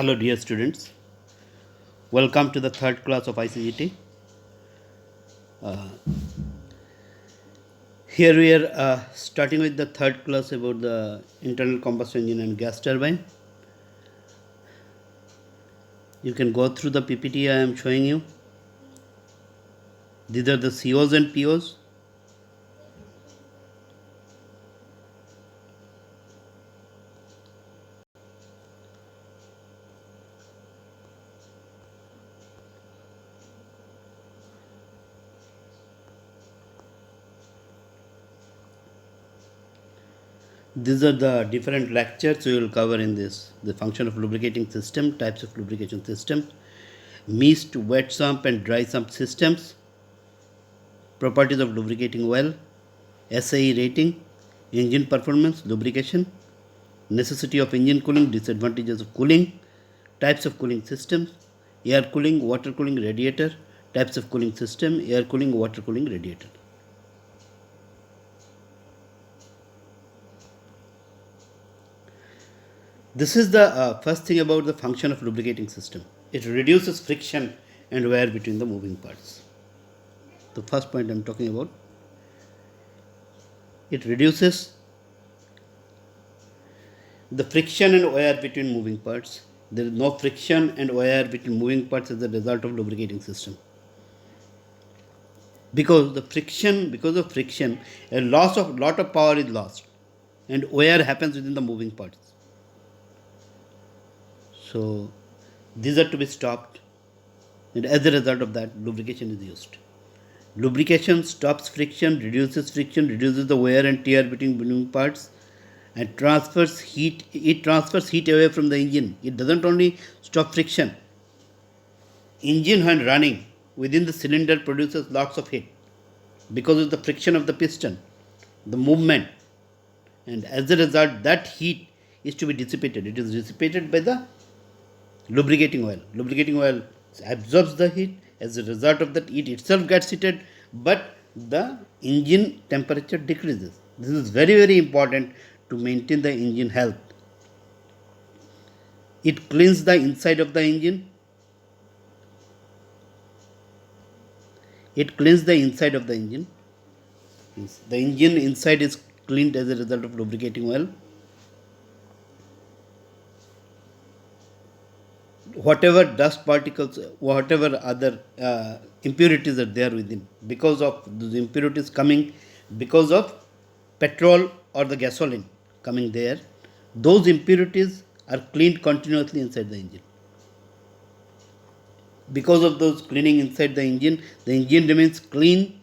Hello dear students, welcome to the third class of ICGT. Here we are starting with the third class about the internal combustion engine and gas turbine. You can go through the PPT I am showing you. These are the COs and POs. These are the different lectures we will cover in this. The function of lubricating system, types of lubrication system, mist, wet sump and dry sump systems, properties of lubricating oil, SAE rating, engine performance, lubrication, necessity of engine cooling, disadvantages of cooling, types of cooling systems, air cooling, water cooling, radiator, types of cooling system, air cooling, water cooling, radiator. This is the first thing about the function of lubricating system. It reduces friction and wear between the moving parts. The first point I am talking about. It reduces the friction and wear between moving parts. There is no friction and wear between moving parts as a result of lubricating system. Because of friction, a lot of power is lost, and wear happens within the moving parts. So these are to be stopped, and as a result of that, lubrication is used. Lubrication stops friction, reduces the wear and tear between moving parts, and transfers heat. It transfers heat away from the engine. It doesn't only stop friction. Engine when running within the cylinder produces lots of heat because of the friction of the piston, the movement, and as a result that heat is to be dissipated. It is dissipated by the lubricating oil. Lubricating oil absorbs the heat. As a result of that, it itself gets heated, but the engine temperature decreases. This is very, very important to maintain the engine health. It cleans the inside of the engine. It cleans the inside of the engine. The engine inside is cleaned as a result of lubricating oil. Whatever dust particles, whatever other impurities are there within, because of those impurities coming because of petrol or the gasoline coming there, those impurities are cleaned continuously inside the engine. Because of those cleaning inside the engine remains clean,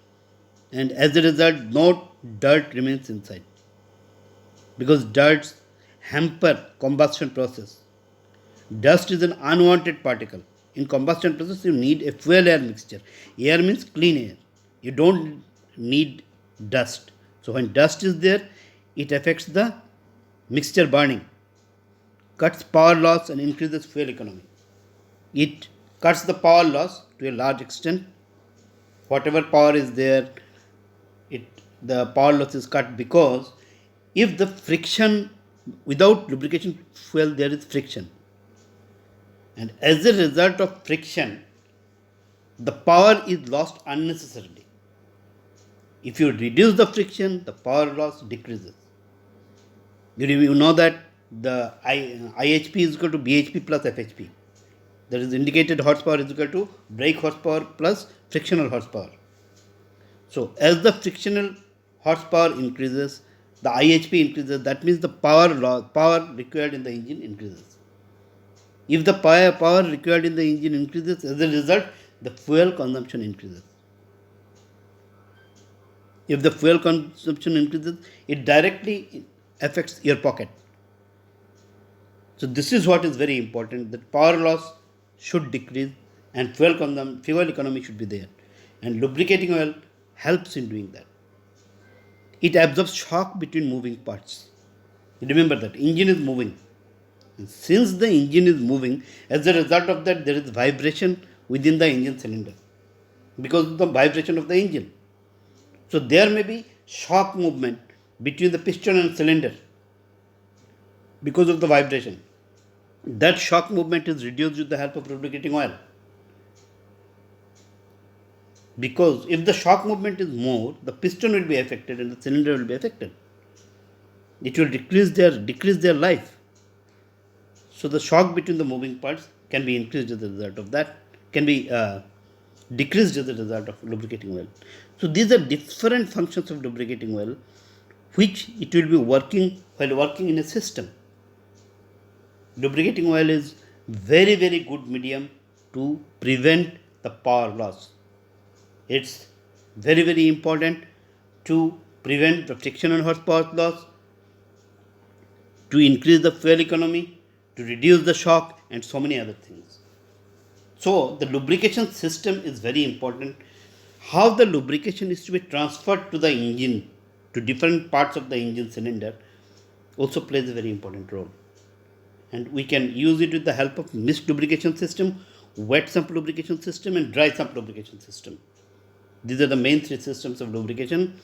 and as a result, no dirt remains inside. Because dirt hamper combustion process. Dust is an unwanted particle. In combustion process, you need a fuel-air mixture. Air means clean air. You don't need dust. So when dust is there, it affects the mixture burning, cuts power loss and increases fuel economy. It cuts the power loss to a large extent. Whatever power is there, the power loss is cut, because if the friction, without lubrication fuel, there is friction. And as a result of friction, the power is lost unnecessarily. If you reduce the friction, the power loss decreases. You know that the IHP is equal to BHP plus FHP. That is, indicated horsepower is equal to brake horsepower plus frictional horsepower. So as the frictional horsepower increases, the IHP increases. That means the power required in the engine increases. If the power required in the engine increases, as a result, the fuel consumption increases. If the fuel consumption increases, it directly affects your pocket. So this is what is very important, that power loss should decrease and fuel economy should be there. And lubricating oil helps in doing that. It absorbs shock between moving parts. Remember that engine is moving. And since the engine is moving, as a result of that, there is vibration within the engine cylinder because of the vibration of the engine. So there may be shock movement between the piston and cylinder because of the vibration. that shock movement is reduced with the help of lubricating oil. Because if the shock movement is more, the piston will be affected and the cylinder will be affected. It will decrease their life. So the shock between the moving parts can be increased as a result of that, can be decreased as a result of lubricating oil. So these are different functions of lubricating oil, which it will be working while working in a system. Lubricating oil is very good medium to prevent the power loss. It's very important to prevent the friction and horsepower loss, to increase the fuel economy, to reduce the shock, and so many other things. So the lubrication system is very important. How the lubrication is to be transferred to the engine, to different parts of the engine cylinder, also plays a very important role. And we can use it with the help of mist lubrication system, wet sump lubrication system, and dry sump lubrication system. These are the main three systems of lubrication.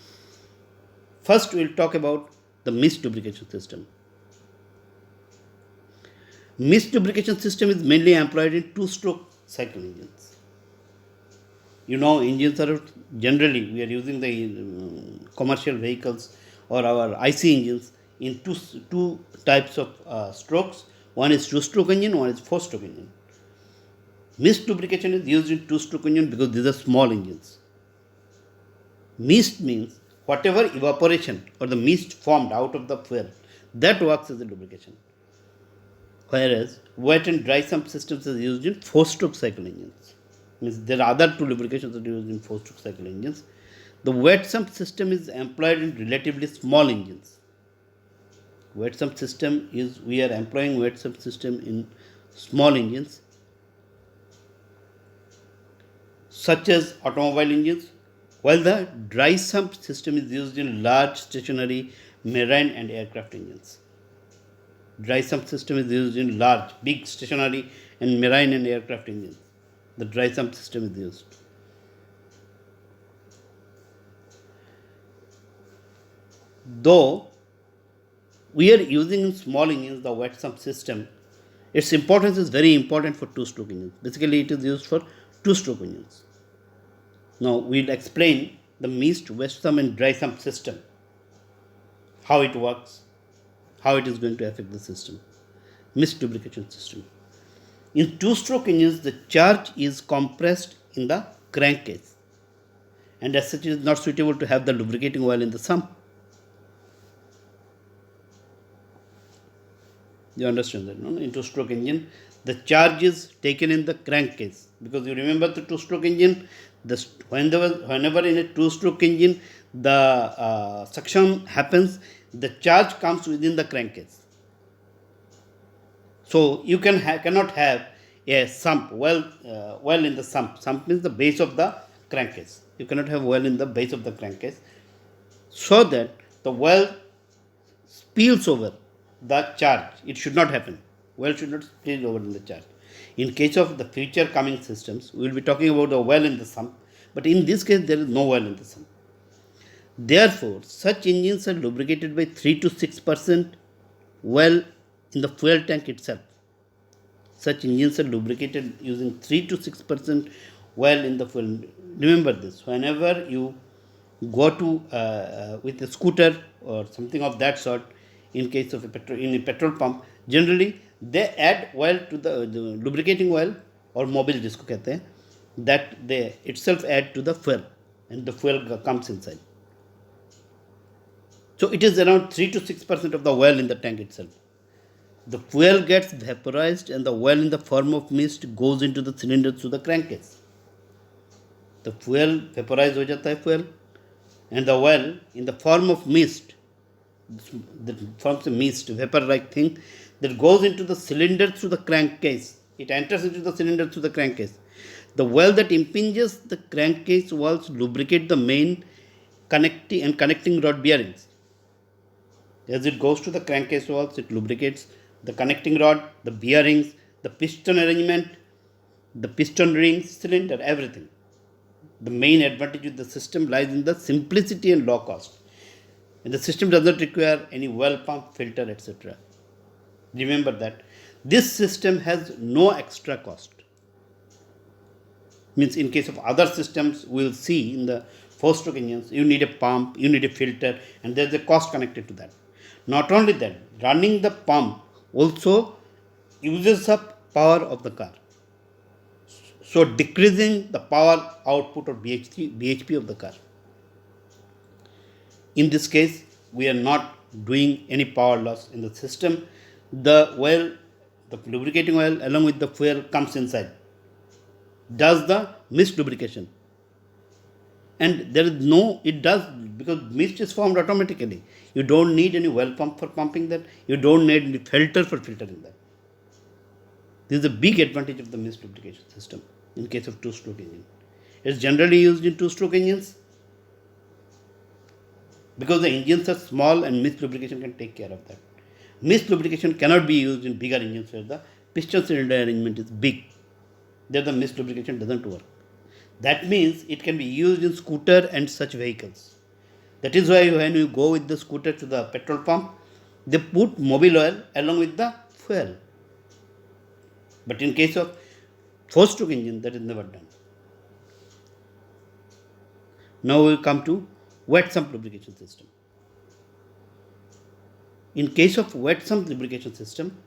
First, we will talk about the mist lubrication system. Mist lubrication system is mainly employed in two-stroke cycle engines. You know, engines are generally, we are using the commercial vehicles or our IC engines in two types of strokes. One is two-stroke engine, one is four-stroke engine. Mist lubrication is used in two-stroke engine because these are small engines. Mist means whatever evaporation or the mist formed out of the fuel, that works as a lubrication. Whereas wet and dry sump systems are used in four-stroke cycle engines. Means there are other two lubrications that are used in four-stroke cycle engines. The wet sump system is employed in relatively small engines. Wet sump system is, we are employing wet sump system in small engines such as automobile engines, while the dry sump system is used in large stationary marine and aircraft engines. Dry sump system is used in large, big stationary and marine and aircraft engines. The dry sump system is used. Though we are using in small engines the wet sump system, its importance is very important for two-stroke engines. Basically, it is used for two-stroke engines. Now, we'll explain the mist, wet sump and dry sump system, how it works, how it is going to affect the system. Mist lubrication system. In two-stroke engines, the charge is compressed in the crankcase, and as such it is not suitable to have the lubricating oil in the sump. You understand that, no? In two-stroke engine, the charge is taken in the crankcase, because you remember the two-stroke engine, whenever in a two-stroke engine the suction happens, the charge comes within the crankcase. So you cannot have a sump, well in the sump. Sump means the base of the crankcase. You cannot have well in the base of the crankcase, so that the well spills over the charge. It should not happen. Well should not spill over in the charge. In case of the future coming systems, we will be talking about the well in the sump, but in this case there is no well in the sump. Therefore, such engines are lubricated by 3 to 6% well in the fuel tank itself. Such engines are lubricated using 3 to 6% well in the fuel. Remember this, whenever you go to with a scooter or something of that sort, in case of in a petrol pump, generally they add oil to the lubricating oil or mobile जिसको कहते हैं, that they itself add to the fuel and the fuel comes inside. So it is around 3 to 6% of the oil in the tank itself. The fuel gets vaporized and the oil in the form of mist goes into the cylinder through the crankcase. The fuel vaporized हो जाता है fuel, and the oil in the form of mist, that forms a mist, vapor-like thing, that goes into the cylinder through the crankcase. It enters into the cylinder through the crankcase. The well that impinges the crankcase walls lubricate the main connecting rod bearings. As it goes to the crankcase walls, it lubricates the connecting rod, the bearings, the piston arrangement, the piston rings, cylinder, everything. The main advantage of the system lies in the simplicity and low cost. And the system does not require any well pump, filter, etc. Remember that this system has no extra cost. Means in case of other systems, we will see in the four stroke engines, you need a pump, you need a filter, and there's a cost connected to that. Not only that, running the pump also uses up power of the car. So decreasing the power output or BHP of the car. In this case, we are not doing any power loss in the system. The oil, the lubricating oil along with the fuel comes inside, does the mist lubrication. And there is no, it does, because mist is formed automatically. You don't need any well pump for pumping that. You don't need any filter for filtering that. This is a big advantage of the mist lubrication system in case of two-stroke engine. It's generally used in two-stroke engines because the engines are small and mist lubrication can take care of that. Mist lubrication cannot be used in bigger engines where the piston cylinder arrangement is big. There the mist lubrication doesn't work. That means it can be used in scooter and such vehicles. That is why when you go with the scooter to the petrol pump, they put mobile oil along with the fuel. But in case of four-stroke engine, that is never done. Now we will come to wet sump lubrication system. In case of wet sump lubrication system,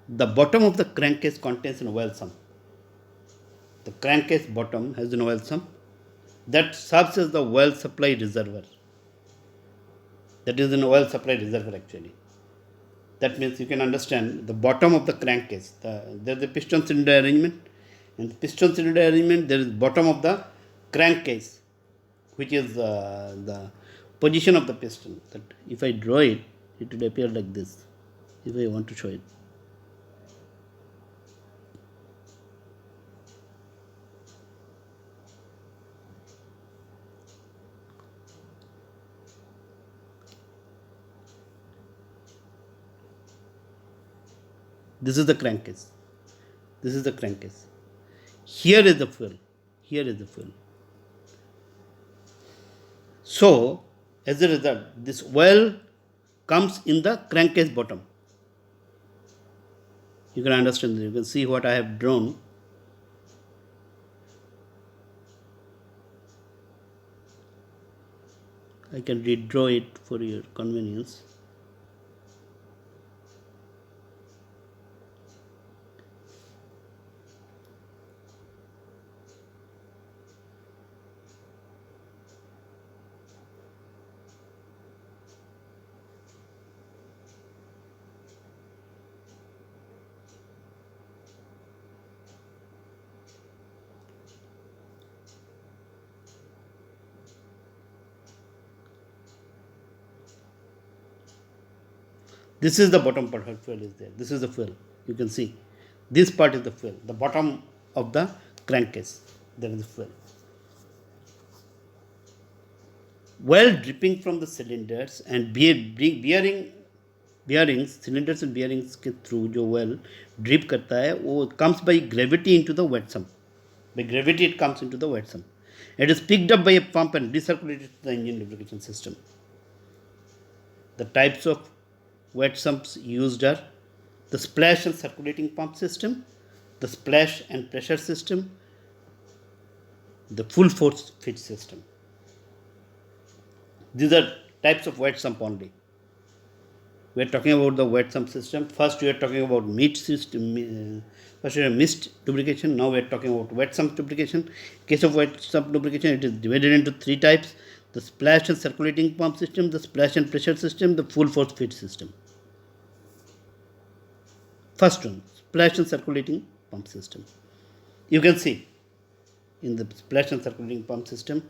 the bottom of the crankcase contains an oil sump. The crankcase bottom has an oil sump that serves as the oil supply reservoir. That is an oil supply reservoir actually. That means you can understand the bottom of the crankcase. There is a piston cylinder arrangement. In the piston cylinder arrangement, there is bottom of the crankcase, which is the position of the piston. That if I draw it, it would appear like this. If I want to show it. This is the crankcase. This is the crankcase. Here is the fuel. Here is the fuel. So, as a result, this oil comes in the crankcase bottom. You can understand this. You can see what I have drawn. I can redraw it for your convenience. This is the bottom part, fuel is there. This is the fuel. You can see. This part is the fuel. The bottom of the crankcase. There is the fuel. While dripping from the cylinders and bearings, cylinders and bearings के through जो well drip करता है, वो comes by gravity into the wet sump. By gravity it comes into the wet sump. It is picked up by a pump and recirculated to the engine lubrication system. The types of wet sumps used are the splash and circulating pump system, the splash and pressure system, the full force feed system. These are types of wet sump only. We are talking about the wet sump system. First we are talking about mist lubrication. Now we are talking about wet sump lubrication. In case of wet sump lubrication, it is divided into three types: the splash and circulating pump system, the splash and pressure system, the full force feed system. First one, splash and circulating pump system. You can see in the splash and circulating pump system,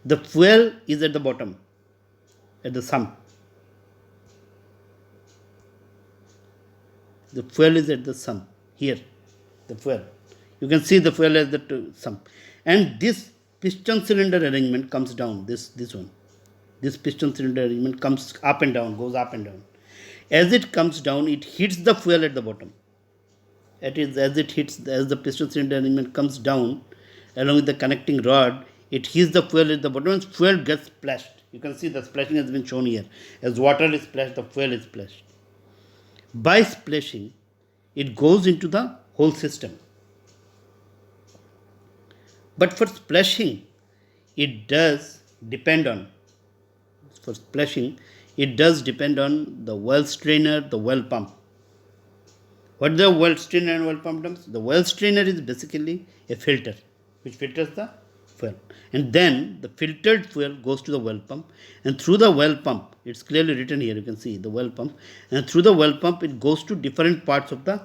the fuel is at the bottom, at the sump. The fuel is at the sump, here, the fuel. You can see the fuel at the sump. And this piston cylinder arrangement comes down, this one. This piston cylinder arrangement comes up and down, goes up and down. As it comes down, it hits the fuel at the bottom. As the piston cylinder arrangement comes down, along with the connecting rod, it hits the fuel at the bottom and fuel gets splashed. You can see the splashing has been shown here. As water is splashed, the fuel is splashed. By splashing, it goes into the whole system. But for splashing, it does depend on for splashing, it does depend on the well strainer, the well pump. What the well strainer and well pump does? The well strainer is basically a filter which filters the fuel. And then the filtered fuel goes to the well pump, and through the well pump, it's clearly written here, you can see the well pump, and through the well pump, it goes to different parts of the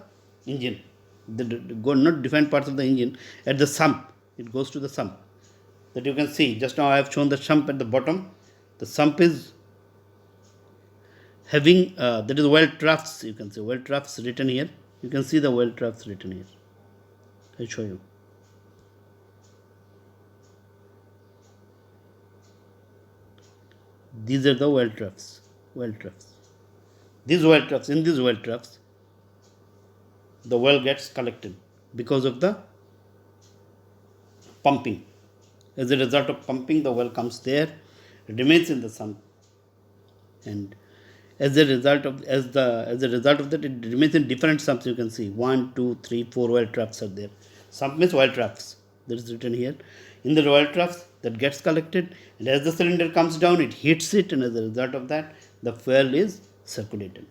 engine. Not different parts of the engine, at the sump, it goes to the sump. That you can see, just now I have shown the sump at the bottom. The sump is having, that is well troughs, you can see well troughs written here. You can see the well troughs written here. I'll show you. These are the well troughs. Well troughs. These well troughs, in these well troughs, the well gets collected because of the pumping. As a result of pumping, the well comes there, remains in the sump, and as a result of that, it remains in different sumps. You can see 1, 2, 3, 4 well troughs are there. Sump means well troughs. That is written here. In the well troughs, that gets collected, and as the cylinder comes down, it hits it, and as a result of that, the fuel is circulated.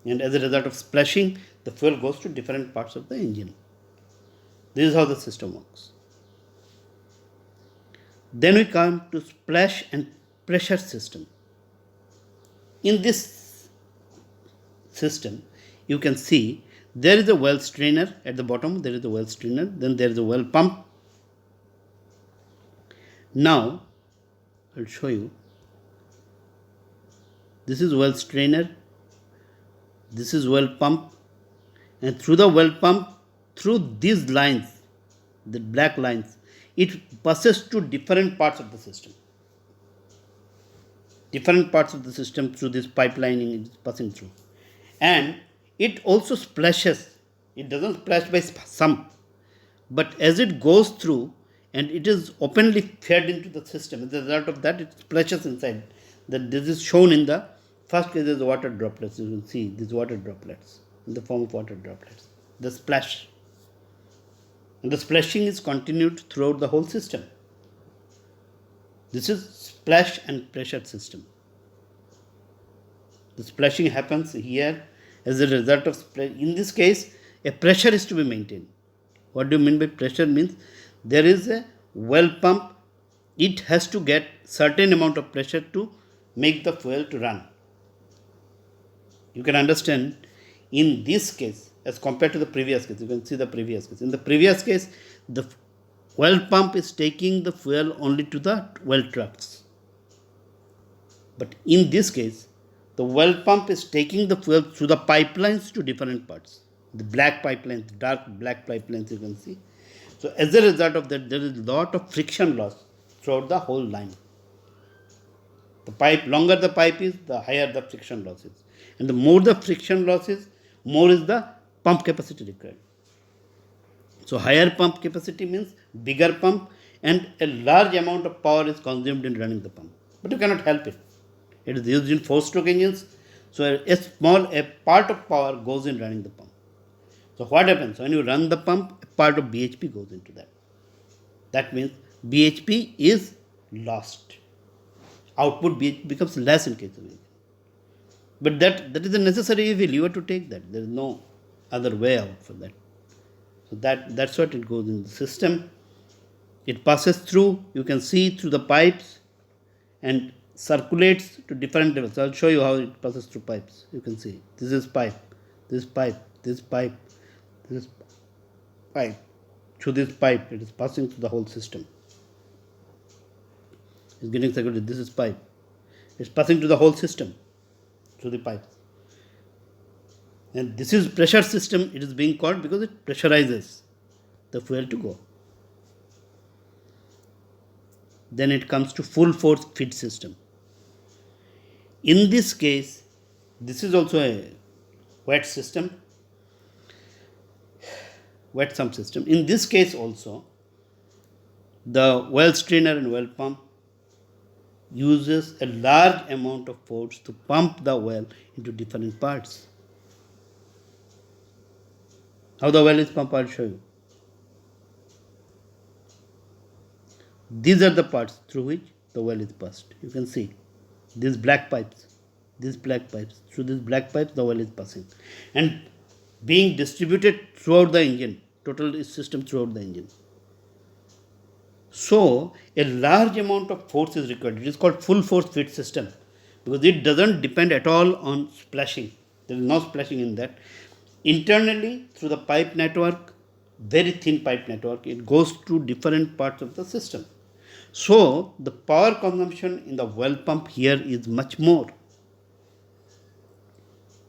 And as a result of splashing, the fuel goes to different parts of the engine. This is how the system works. Then we come to splash and pressure system. In this system, you can see there is a well strainer at the bottom, there is a well strainer, then there is a well pump. Now, I'll show you. This is well strainer, this is well pump, and through the well pump, through these lines, the black lines, it passes to different parts of the system. Different parts of the system through this pipelining it is passing through. And it also splashes. It doesn't splash by sump, but as it goes through and it is openly fed into the system, as a result of that, it splashes inside. That this is shown in the first case as water droplets. You can see these water droplets in the form of water droplets. The splash. And the splashing is continued throughout the whole system. This is splash and pressure system. The splashing happens here as a result of splash. In this case, a pressure is to be maintained. What do you mean by pressure? Means there is a well pump. It has to get certain amount of pressure to make the fuel to run. You can understand in this case as compared to the previous case. You can see the previous case. In the previous case, the well pump is taking the fuel only to the well troughs. But in this case, the well pump is taking the fuel through the pipelines to different parts. The black pipelines, dark black pipelines you can see. So as a result of that, there is a lot of friction loss throughout the whole line. The pipe, longer the pipe is, the higher the friction loss is. And the more the friction loss is, more is the pump capacity required. So higher pump capacity means bigger pump, and a large amount of power is consumed in running the pump. But you cannot help it. It is used in 4-stroke engines. So a part of power goes in running the pump. So what happens? When you run the pump, a part of BHP goes into that. That means BHP is lost. Output BHP becomes less in case of engine. But that is a necessary evil. You have to take that. There is no other way out for that. So that's what it goes in the system. It passes through, you can see through the pipes and circulates to different levels. I'll show you how it passes through pipes. You can see this is pipe, this pipe, this pipe, this pipe. Through this pipe, it is passing through the whole system. It's getting circulated. This is pipe. It's passing to the whole system through the pipe. And this is pressure system. It is being called because it pressurizes the fuel to go. Then it comes to full force feed system. In this case, this is also a wet system, wet sump system. In this case also, the well strainer and well pump uses a large amount of force to pump the well into different parts. How the well is pumped, I'll show you. These are the parts through which the well is passed. You can see these black pipes. These black pipes. Through these black pipes, the well is passing. And being distributed throughout the engine, total system throughout the engine. So, a large amount of force is required. It is called full force feed system because it doesn't depend at all on splashing. There is no splashing in that. Internally, through the pipe network, very thin pipe network, it goes to different parts of the system. So, the power consumption in the well pump here is much more.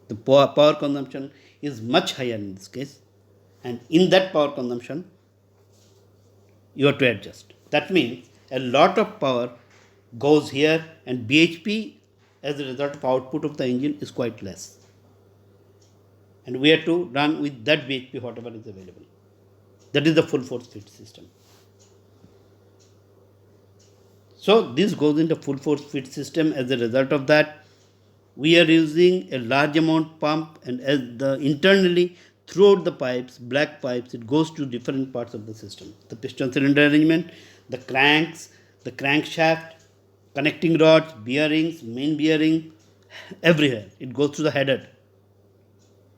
The power consumption is much higher in this case, and in that power consumption, you have to adjust. That means a lot of power goes here, and BHP as a result of output of the engine is quite less. And we have to run with that BHP whatever is available. That is the full force feed system. So this goes into full force feed system. As a result of that, we are using a large amount pump, and as the internally throughout the pipes, black pipes, it goes to different parts of the system. The piston cylinder arrangement, the cranks, the crankshaft, connecting rods, bearings, main bearing, everywhere. It goes to the header.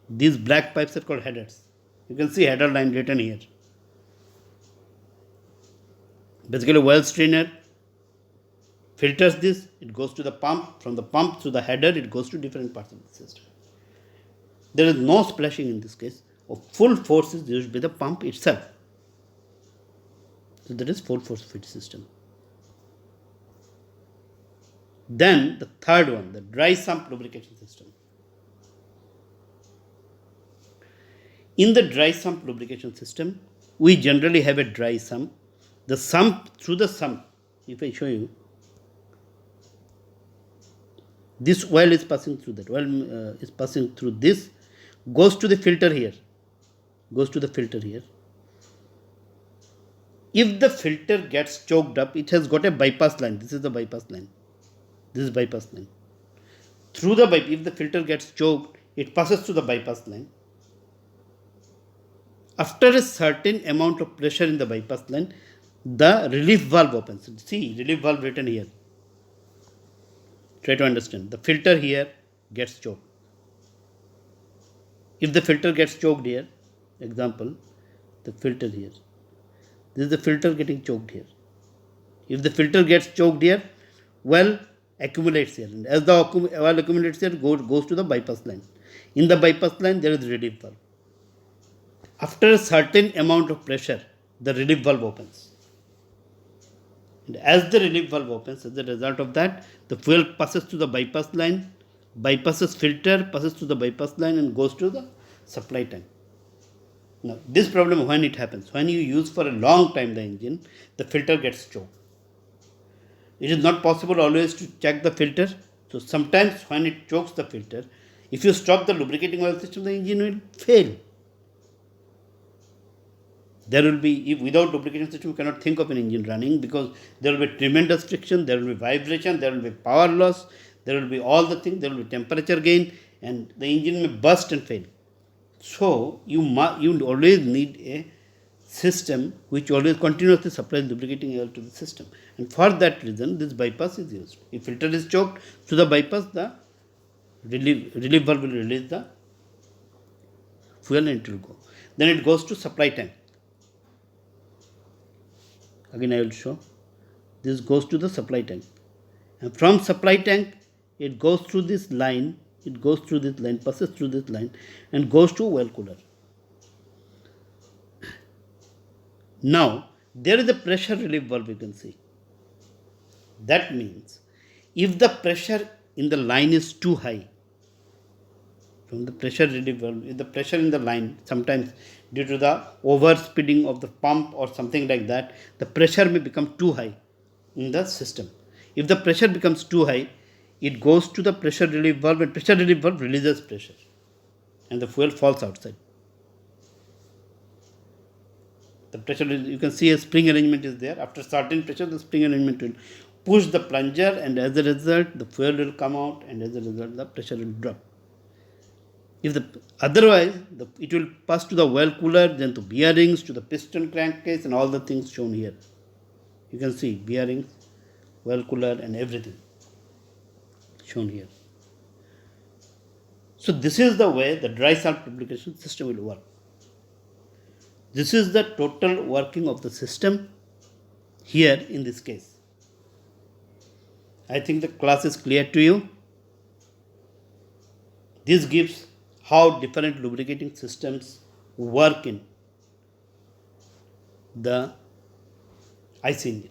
These black pipes are called headers. You can see header line written here. Basically, well strainer filters this, it goes to the pump, from the pump to the header, it goes to different parts of the system. There is no splashing in this case. Full force is used by the pump itself. So that is full force feed system. Then the third one, the dry sump lubrication system. In the dry sump lubrication system, we generally have a dry sump. The sump, through the sump, if I show you, this oil is passing through that. Oil is passing through this, goes to the filter here. Goes to the filter here. If the filter gets choked up, it has got a bypass line. This is the bypass line. This is bypass line. Through the bypass, if the filter gets choked, it passes through the bypass line. After a certain amount of pressure in the bypass line, the relief valve opens. See, relief valve written here. Try to understand. The filter here gets choked. If the filter gets choked here, example, the filter here. This is the filter getting choked here. If the filter gets choked here, well accumulates here. And as the well accumulates here, goes to the bypass line. In the bypass line, there is relief valve. After a certain amount of pressure, the relief valve opens. And as the relief valve opens, as a result of that, the fuel passes to the bypass line, bypasses filter, passes to the bypass line and goes to the supply tank. Now, this problem when it happens, when you use for a long time the engine, the filter gets choked. It is not possible always to check the filter. So sometimes when it chokes the filter, if you stop the lubricating oil system, the engine will fail. There will be, if without lubrication system, you cannot think of an engine running because there will be tremendous friction, there will be vibration, there will be power loss, there will be all the things, there will be temperature gain, and the engine may burst and fail. So you always need a system which always continuously supplies lubricating oil to the system, and for that reason this bypass is used. If filter is choked, through the bypass the relief valve will release the fuel and it will go. Then it goes to supply tank. Again I will show. This goes to the supply tank, and from supply tank it goes through this line. It goes through this line, passes through this line, and goes to well cooler. Now there is a pressure relief valve. You can see. That means if the pressure in the line is too high, from the pressure relief valve, if the pressure in the line sometimes due to the overspeeding of the pump or something like that, the pressure may become too high in the system. If the pressure becomes too high, it goes to the pressure relief valve, and pressure relief valve releases pressure and the fuel falls outside. The pressure, you can see a spring arrangement is there. After certain pressure, the spring arrangement will push the plunger, and as a result the fuel will come out, and as a result the pressure will drop. If the otherwise, it will pass to the well cooler, then to bearings, to the piston crankcase, and all the things shown here. You can see bearings, well cooler, and everything shown here. So this is the way the dry salt lubrication system will work. This is the total working of the system here in this case. I think the class is clear to you. This gives how different lubricating systems work in the IC engine.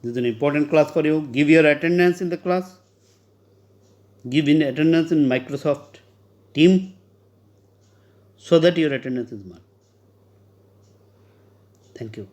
This is an important class for you. Give your attendance in the class. Give in attendance in Microsoft Team so that your attendance is marked. Thank you.